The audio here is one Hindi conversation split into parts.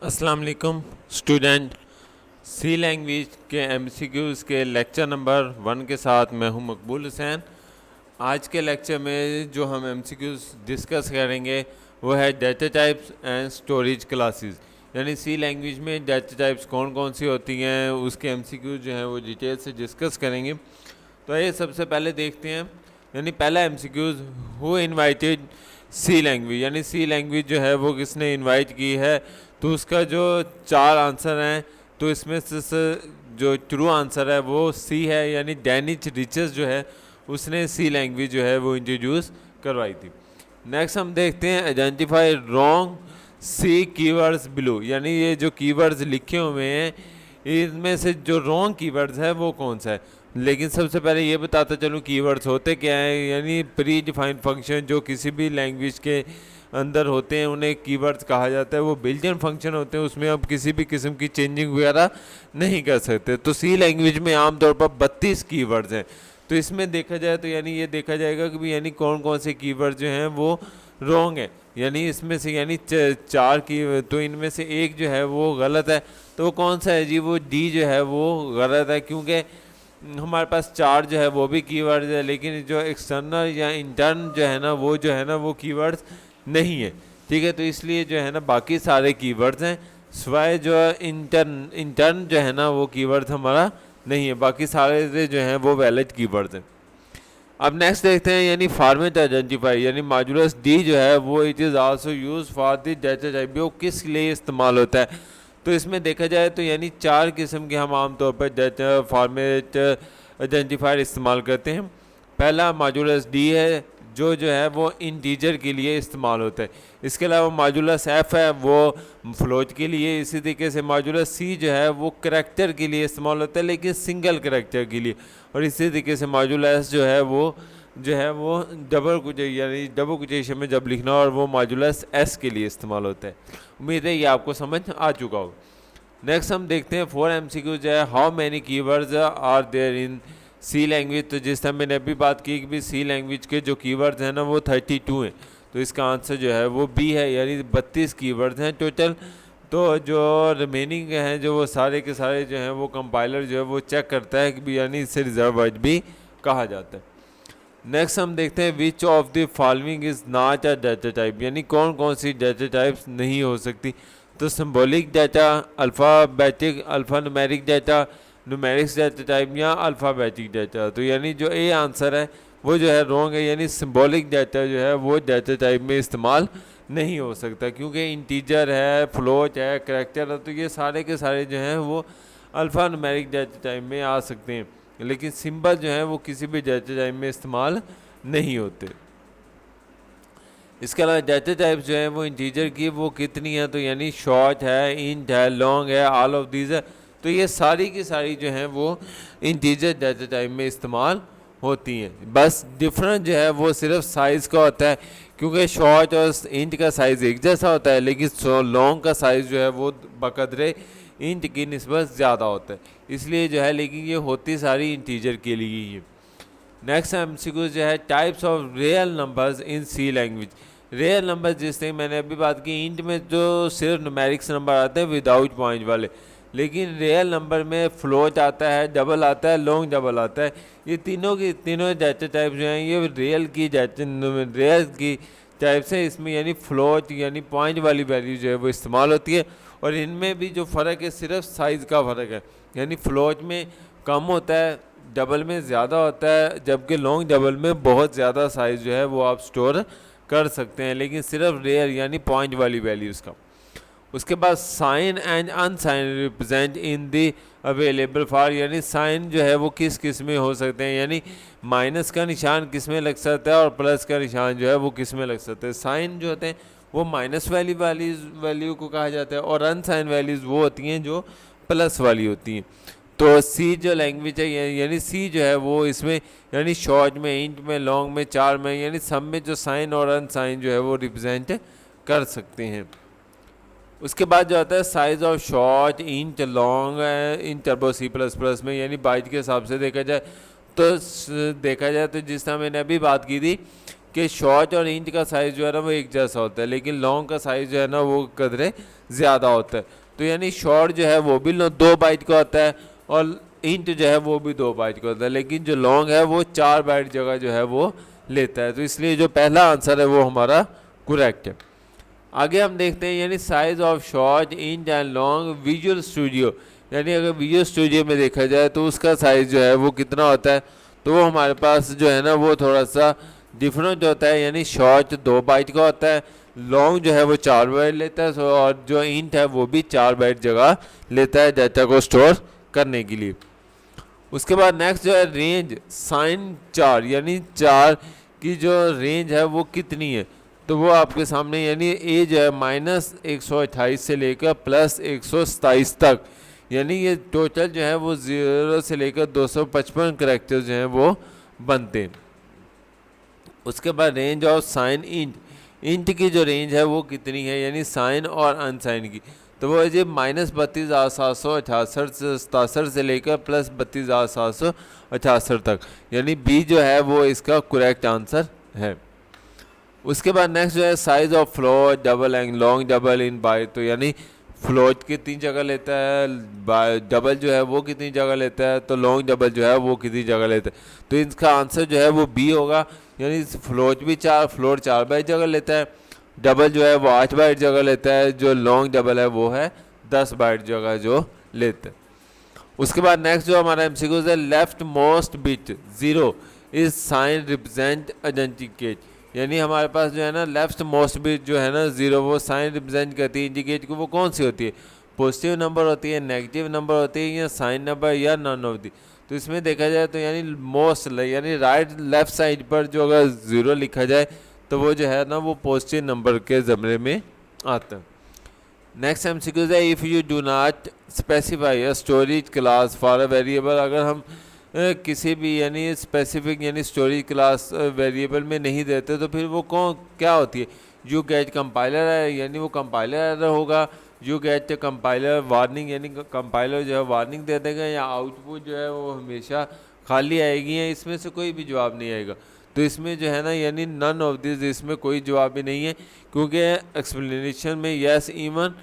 अस्सलाम वालेकुम स्टूडेंट। सी लैंग्वेज के एमसीक्यूज़ के लेक्चर नंबर 1 के साथ मैं हूं मकबूल हुसैन। आज के लेक्चर में जो हम एमसीक्यूज़ डिस्कस करेंगे वो है data types and storage classes. यानी सी लैंग्वेज में डाटा टाइप्स कौन कौन सी होती हैं, उसके एमसीक्यूज़ जो हैं वो डिटेल से डिस्कस करेंगे। तो ये सबसे पहले देखते हैं। यानी पहला MCQs, who invited C language, यानी सी लैंग्वेज जो है वो किसने इनवाइट की है। तो उसका जो 4 आंसर हैं, तो इसमें से जो ट्रू आंसर है वो सी है, यानी डैनिश रिचर्स जो है उसने सी लैंग्वेज जो है वो इंट्रोड्यूस करवाई थी। नेक्स्ट हम देखते हैं आइडेंटिफाई रॉन्ग सी कीवर्ड्स बिलो, यानी ये जो कीवर्ड्स लिखे हुए हैं इनमें से जो रॉन्ग कीवर्ड्स है वो कौन सा है। लेकिन सबसे पहले ये बताता चलूँ कीवर्ड्स होते क्या हैं। यानी प्री डिफाइंड फंक्शन जो किसी भी लैंग्वेज के अंदर होते हैं उन्हें कीवर्ड्स कहा जाता है। वो बिल्ट-इन फंक्शन होते हैं, उसमें आप किसी भी किस्म की चेंजिंग वगैरह नहीं कर सकते। तो सी लैंग्वेज में आमतौर पर 32 कीवर्ड्स हैं। तो इसमें देखा जाए तो यानी ये देखा जाएगा कि भी यानी कौन कौन से कीवर्ड जो हैं वो रॉन्ग है। यानी इसमें से यानी 4 की, तो इनमें से एक जो है वो गलत है। तो वो कौन सा है जी? वो डी जो है वो गलत है, क्योंकि हमारे पास 4 जो है वो भी कीवर्ड्स है, लेकिन जो एक्सटर्नल या इंटर्न जो है ना वो कीवर्ड्स नहीं है। ठीक है, तो इसलिए जो है ना बाकी सारे कीवर्ड्स हैं, सिवाय जो इंटर्न जो है ना वो कीवर्ड हमारा नहीं है। बाकी सारे जो हैं वो वैलिड कीवर्ड्स हैं। अब नेक्स्ट देखते हैं, यानी फॉर्मेट आइडेंटिफाई, यानी मॉड्यूलस डी जो है वो it is also use for the data type, वो किस लिए इस्तेमाल होता है। तो इसमें देखा जाए तो यानी 4 किस्म के हम आमतौर पर डाटा फॉर्मेट आइडेंटिफायर इस्तेमाल करते हैं। पहला मॉड्यूलस डी है जो है वो इंटीजर के लिए इस्तेमाल होता है। इसके अलावा मॉड्यूलस एफ है वो फ्लोट के लिए। इसी तरीके से मॉड्यूलस सी जो है वो करैक्टर के लिए इस्तेमाल होता है, लेकिन सिंगल करैक्टर के लिए। और इसी तरीके से मॉड्यूलस जो है वो डबल कोटेशन में जब लिखना और वो मॉड्यूलस एस के लिए इस्तेमाल होता है। उम्मीद है ये आपको समझ आ चुका होगा। नेक्स्ट हम देखते हैं 4 MCQ जो है, how many keywords are there in C language. तो जिस टाइम मैंने अभी बात की कि भी सी लैंग्वेज के जो कीवर्ड्स हैं ना वो 32 हैं। तो इसका आंसर जो है वो बी है, यानी 32 कीवर्ड्स हैं टोटल। तो जो रिमेनिंग हैं जो वो सारे के सारे जो हैं वो कंपाइलर जो है वो चेक करता है कि भी यानी इसे रिजर्व वर्ड भी कहा जाता है। नेक्स्ट हम देखते हैं which of the following is not a data type, यानी कौन कौन सी डाटा टाइप्स नहीं हो सकती। तो symbolic data, alphanumeric data, numerics data type या अल्फ़ाबेटिक डाटा। तो यानी जो ए आंसर है वो जो है रॉन्ग है, यानी सिंबॉलिक डाटा जो है वो डाटा टाइप में इस्तेमाल नहीं हो सकता, क्योंकि इंटीजर है, फ्लोट है, करैक्टर है। तो ये सारे के सारे जो हैं वो अल्फ़ान्यूमेरिक डाटा टाइप में आ सकते हैं, लेकिन सिंबल जो है वो किसी भी डाटा टाइप में इस्तेमाल नहीं होते। इसके अलावा डाटा टाइप्स जो है वो इंटीजर की वो कितनी है, तो यानी शॉर्ट है, इंट है, लॉन्ग है, ऑल ऑफ दीज है। तो ये सारी की सारी जो है वो इंटीजर डाटा टाइप में इस्तेमाल होती हैं। बस डिफरेंस जो है वो सिर्फ साइज़ का होता है, क्योंकि शॉर्ट और इंट का साइज़ एक जैसा होता है, लेकिन लॉन्ग का साइज़ जो है वो बकदरे इंट की निस्बत ज़्यादा होता है। इसलिए जो है, लेकिन ये होती सारी इंटीजर के लिए ही है। नेक्स्ट MCQ जो है, types of real numbers in C language. Real number जिससे मैंने अभी बात की, इंट में जो सिर्फ न्यूमेरिक्स नंबर आते हैं विदाउट पॉइंट वाले, लेकिन रियल नंबर में फ्लोट आता है, डबल आता है, लॉन्ग डबल आता है। ये तीनों डाटा टाइप जो हैं ये रियल की टाइप्स हैं। इसमें यानी फ्लोट यानी पॉइंट वाली वैल्यू जो है वो इस्तेमाल होती है। और इनमें भी जो फ़र्क है सिर्फ साइज़ का फ़र्क है, यानी फ्लोट में कम होता है, डबल में ज़्यादा होता है, जबकि लॉन्ग डबल में बहुत ज़्यादा साइज़ जो है वो आप स्टोर कर सकते हैं, लेकिन सिर्फ रेयर यानी पॉइंट वाली वैल्यूज़ का। उसके बाद sign and unsign represent in the available for, यानी साइन जो है वो किस किस में हो सकते हैं, यानी माइनस का निशान किस में लग सकता है और प्लस का निशान जो है वो किस में लग सकता है। साइन जो होते हैं वो माइनस वाली वैल्यू को कहा जाता है, और अनसाइन वैल्यूज़ वो होती हैं जो प्लस वाली होती हैं। तो सी जो लैंग्वेज है यानी सी जो है वो इसमें यानी शॉर्ट में, इंट में, लॉन्ग में, 4 में, यानी सब में जो साइन और अनसाइन जो है वो रिप्रेजेंट कर सकते हैं। उसके बाद जो आता है size of short, int, long in turbo C++ में, यानी बाइट के हिसाब से देखा जाए तो जिस तरह मैंने अभी बात की थी कि शॉर्ट और इंट का साइज़ जो है ना वो एक जैसा होता है, लेकिन लॉन्ग का साइज़ जो है ना वो कदरे ज़्यादा होता है। तो यानी शॉर्ट जो है वो भी 2 बाइट का होता है और इंट जो है वो भी 2 बाइट का होता है, लेकिन जो लॉन्ग है वो 4 बाइट जगह जो है वो लेता है। तो इसलिए जो पहला आंसर है वो हमारा करेक्ट है। आगे हम देखते हैं यानी size of short int and long visual studio, यानी अगर विजुअल स्टूडियो में देखा जाए तो उसका साइज़ जो है वो कितना होता है, तो वो हमारे पास जो है ना वो थोड़ा सा डिफरेंट होता है। यानी शॉर्ट 2 बाइट का होता है, लॉन्ग जो है वो 4 बाइट लेता है, और जो इंट है वो भी 4 बाइट जगह लेता है डाटा को स्टोर करने के लिए। उसके बाद नेक्स्ट जो है रेंज साइन 4, यानी 4 की जो रेंज है वो कितनी है, तो वो आपके सामने यानी ए जो है -128 से लेकर +127 तक, यानी ये टोटल जो है वो 0 से लेकर 255 करैक्टर्स जो हैं वो बनते हैं। उसके बाद range of sine int, int की जो रेंज है वो कितनी है, यानी साइन और अनसाइन की, तो वो है जी -32,768 से लेकर +32,768 तक, यानी बी जो है वो इसका करेक्ट आंसर है। उसके बाद नेक्स्ट जो है size of float double and long double in byte, तो यानी फ्लोट कितनी जगह लेता है, डबल जो है वो कितनी जगह लेता है, तो लॉन्ग डबल जो है वो कितनी जगह लेता है, तो इसका आंसर जो है वो बी होगा। यानी फ्लोट 4 बाइट जगह लेता है, डबल जो है वो 8 बाइट जगह लेता है, जो लॉन्ग डबल है वो है 10 बाइट जगह जो लेता है। उसके बाद नेक्स्ट जो हमारा एमसीक्यूज है left most bit 0 is sign represent indicate, यानी हमारे पास जो है ना लेफ्ट मोस्ट बिट जो है ना 0 वो साइन रिप्रेजेंट करती है, इंडिकेट को वो कौन सी होती है, पॉजिटिव नंबर होती है, नेगेटिव नंबर होती है, या साइन नंबर, या नन ऑफ दी। तो इसमें देखा जाए तो यानी मोस्ट यानी राइट लेफ्ट साइड पर जो अगर 0 लिखा जाए तो वो जो है ना वो पॉजिटिव नंबर के ज़मरे में आता है। नेक्स्ट एमसीक्यूज है if you do not specify a storage class for a variable, अगर हम किसी भी यानी स्पेसिफिक यानी स्टोरेज क्लास वेरिएबल में नहीं देते तो फिर वो क्या होती है, यू गेट कंपाइलर है, यानी वो कंपाइलर एरर होगा, यू गेट कंपाइलर वार्निंग, यानी कंपाइलर जो है वार्निंग दे देगा, या आउटपुट जो है वो हमेशा खाली आएगी, या इसमें से कोई भी जवाब नहीं आएगा। तो इसमें जो है ना यानी नन ऑफ दिस, इसमें कोई जवाब भी नहीं है, क्योंकि एक्सप्लेनेशन में yes even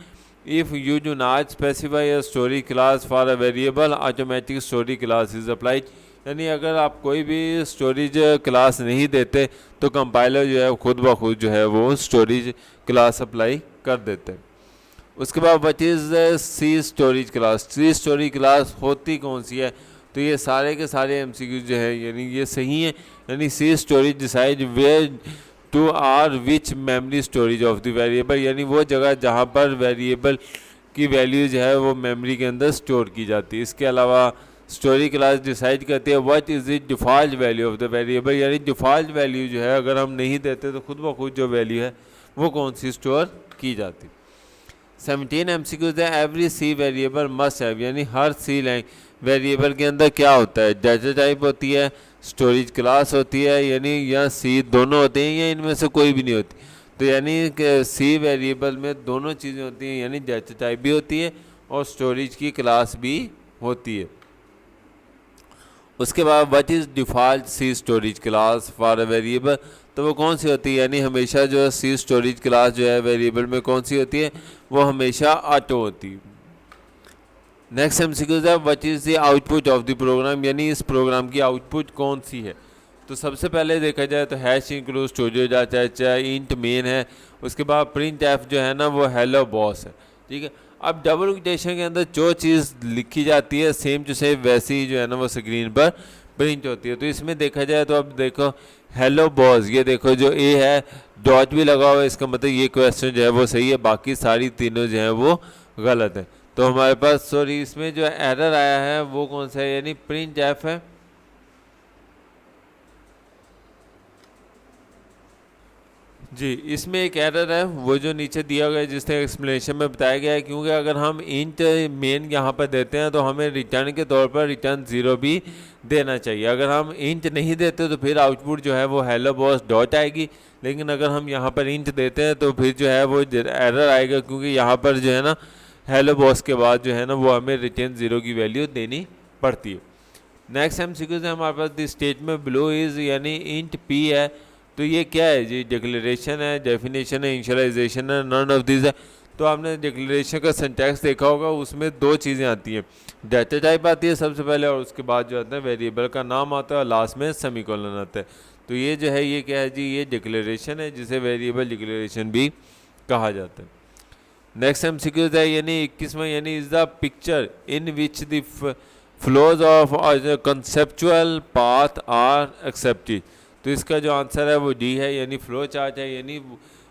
if you do not specify a story class for a variable automatic story class is applied, यानी अगर आप कोई भी स्टोरेज क्लास नहीं देते तो कंपाइलर जो है खुद ब खुद जो है वो स्टोरेज क्लास अप्लाई कर देते हैं। उसके बाद what is C storage class, C storage class होती कौन सी है, तो ये सारे के सारे एमसीक्यू जो है यानी ये सही है। यानी C storage decide where to or which memory storage of the variable, यानी वो जगह जहाँ पर वेरिएबल की वैल्यू जो है वो मेमोरी के अंदर स्टोर की जाती है। इसके अलावा स्टोरेज क्लास डिसाइड करती है what is the default value of the variable, यानी डिफ़ॉल्ट वैल्यू जो है अगर हम नहीं देते तो खुद ब खुद जो वैल्यू है वो कौन सी स्टोर की जाती। 17 एमसीक्यूज है every C variable must have, यानी हर सी वेरिएबल के अंदर क्या होता है, डाटा टाइप होती है, स्टोरेज क्लास होती है, यानी या सी दोनों होते हैं, या इनमें से कोई भी नहीं होती। तो यानी सी वेरिएबल में दोनों चीज़ें होती हैं, यानी डाटा टाइप भी होती है और स्टोरेज की क्लास भी होती है। उसके बाद what is default C storage class for a variable, तो वो कौन सी होती है, यानी हमेशा जो सी स्टोरेज क्लास जो है वेरिएबल में कौन सी होती है, वो हमेशा ऑटो होती है। नेक्स्ट एमसीक्यूज है what is the output of the program, यानी इस प्रोग्राम की आउटपुट कौन सी है। तो सबसे पहले देखा जाए तो हैश इंक्लूड स्टूडियो डाटा चाहे इंट मेन है, उसके बाद प्रिंट एफ जो है ना वो हेलो बॉस है, ठीक है। अब डबल कोटेशन के अंदर जो चीज़ लिखी जाती है सेम टू सेम वैसी ही जो है ना वो स्क्रीन पर प्रिंट होती है। तो इसमें देखा जाए तो अब देखो हेलो बॉस, ये देखो जो ए है डॉट भी लगा हुआ है, इसका मतलब ये क्वेश्चन जो है वो सही है, बाकी सारी तीनों जो है वो गलत है। तो हमारे पास सॉरी इसमें जो एरर आया है वो कौन सा है, यानी प्रिंट एफ है। जी इसमें एक एरर है वो जो नीचे दिया गया है जिसने एक्सप्लेनेशन में बताया गया है, क्योंकि अगर हम इंट मेन यहाँ पर देते हैं तो हमें रिटर्न के तौर पर रिटर्न 0 भी देना चाहिए। अगर हम इंट नहीं देते तो फिर आउटपुट जो है वो हेलो बॉस डॉट आएगी, लेकिन अगर हम यहाँ पर इंट देते हैं तो फिर जो है वो एरर आएगा, क्योंकि यहाँ पर जो है ना हेलो बॉस के बाद जो है ना वो हमें रिटर्न 0 की वैल्यू देनी पड़ती है। नेक्स्ट एमसीक्यू है हमारे पास द स्टेटमेंट बिलो इज़, यानी इंट पी है तो ये क्या है जी? डिक्लेरेशन है, डेफिनेशन है, इनिशियलाइजेशन है, नन ऑफ दिस है। तो आपने डिक्लेरेशन का सिंटैक्स देखा होगा, उसमें दो चीज़ें आती हैं, डाटा टाइप आती है सबसे पहले, और उसके बाद जो आता है वेरिएबल का नाम आता है, और लास्ट में सेमीकोलन आता है। तो ये जो है ये क्या है जी? ये डिक्लेरेशन है, जिसे वेरिएबल डिक्लेरेशन भी कहा जाता है। नेक्स्ट एमसीक्यूज है यानी 21वां, यानी is the picture in which the flows of conceptual path are accepted. तो इसका जो आंसर है वो डी है, यानी फ्लो चार्ट है। यानी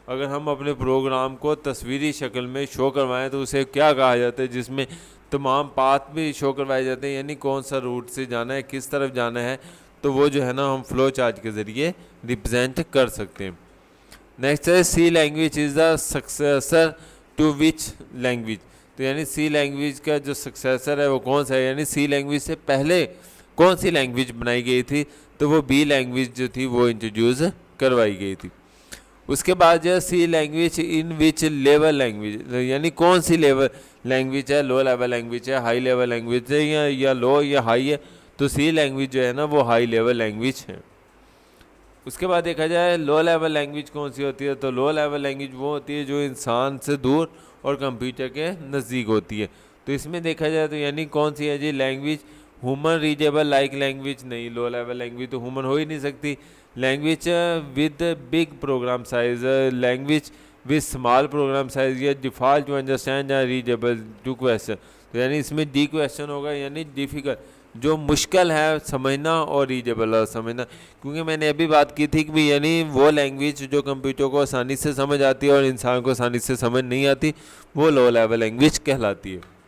अगर हम अपने प्रोग्राम को तस्वीरी शक्ल में शो करवाएं तो उसे क्या कहा जाता है, जिसमें तमाम पाथ भी शो करवाए जाते हैं, यानी कौन सा रूट से जाना है, किस तरफ जाना है, तो वो जो है ना हम फ्लो चार्ट के ज़रिए रिप्रेजेंट कर सकते हैं। नेक्स्ट है C language is the successor to which language. तो यानी सी लैंग्वेज का जो सक्सेसर है वो कौन सा है, यानी सी लैंग्वेज से पहले कौन सी लैंग्वेज बनाई गई थी, तो वो बी लैंग्वेज जो थी वो इंट्रोड्यूस करवाई गई थी। उसके बाद जो C language in which level language, यानी कौन सी लेवल लैंग्वेज है, लो लेवल लैंग्वेज है, हाई लेवल लैंग्वेज है, या लो या हाई है। तो सी लैंग्वेज जो है ना वो हाई लेवल लैंग्वेज है। उसके बाद देखा जाए लो लेवल लैंग्वेज कौन सी होती है, तो लो लेवल लैंग्वेज वो होती है जो इंसान से दूर और कंप्यूटर के नज़दीक होती है। तो इसमें देखा जाए तो यानी कौन सी है जी? Language human readable like language नहीं, लो लेवल लैंग्वेज तो ह्यूमन हो ही नहीं सकती। Language with big program size, language with small program size, या डिफ़ॉल्ट टू अंडरस्टैंड या रीडेबल टू क्वेश्चन। तो यानी इसमें डी क्वेश्चन होगा, यानी डिफ़िकल्ट, जो मुश्किल है समझना और रीडेबल है समझना। क्योंकि मैंने अभी बात की थी कि यानी वो लैंग्वेज जो कंप्यूटर को आसानी से समझ आती है और इंसान को आसानी से समझ नहीं आती, वो लो लेवल लैंग्वेज कहलाती है।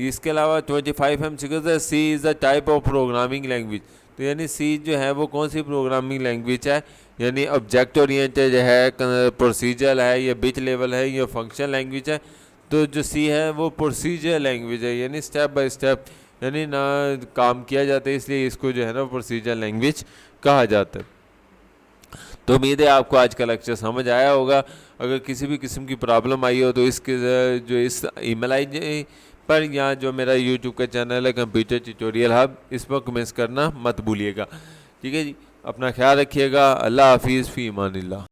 इसके अलावा 25 एमसीक्यूज है C is the type of programming language. तो यानी सी जो है वो कौन सी प्रोग्रामिंग लैंग्वेज है, यानी ऑब्जेक्ट ओरिएंटेड है, प्रोसीजर है, या बिट लेवल है, या फंक्शन लैंग्वेज है। तो जो सी है वो प्रोसीजर लैंग्वेज है, यानी स्टेप बाय स्टेप यानी ना काम किया जाता है, इसलिए इसको जो है ना प्रोसीजर लैंग्वेज कहा जाता है। तो उम्मीद है आपको आज का लेक्चर समझ आया होगा। अगर किसी भी किस्म की प्रॉब्लम आई हो तो इसके जो इस ईमेल आई पर, या जो मेरा यूट्यूब का चैनल है कंप्यूटर ट्यूटोरियल हब, इस पर कमेंट्स करना मत भूलिएगा। ठीक है जी, अपना ख्याल रखिएगा। अल्लाह हाफिज़, फ़ी अमानिल्लाह।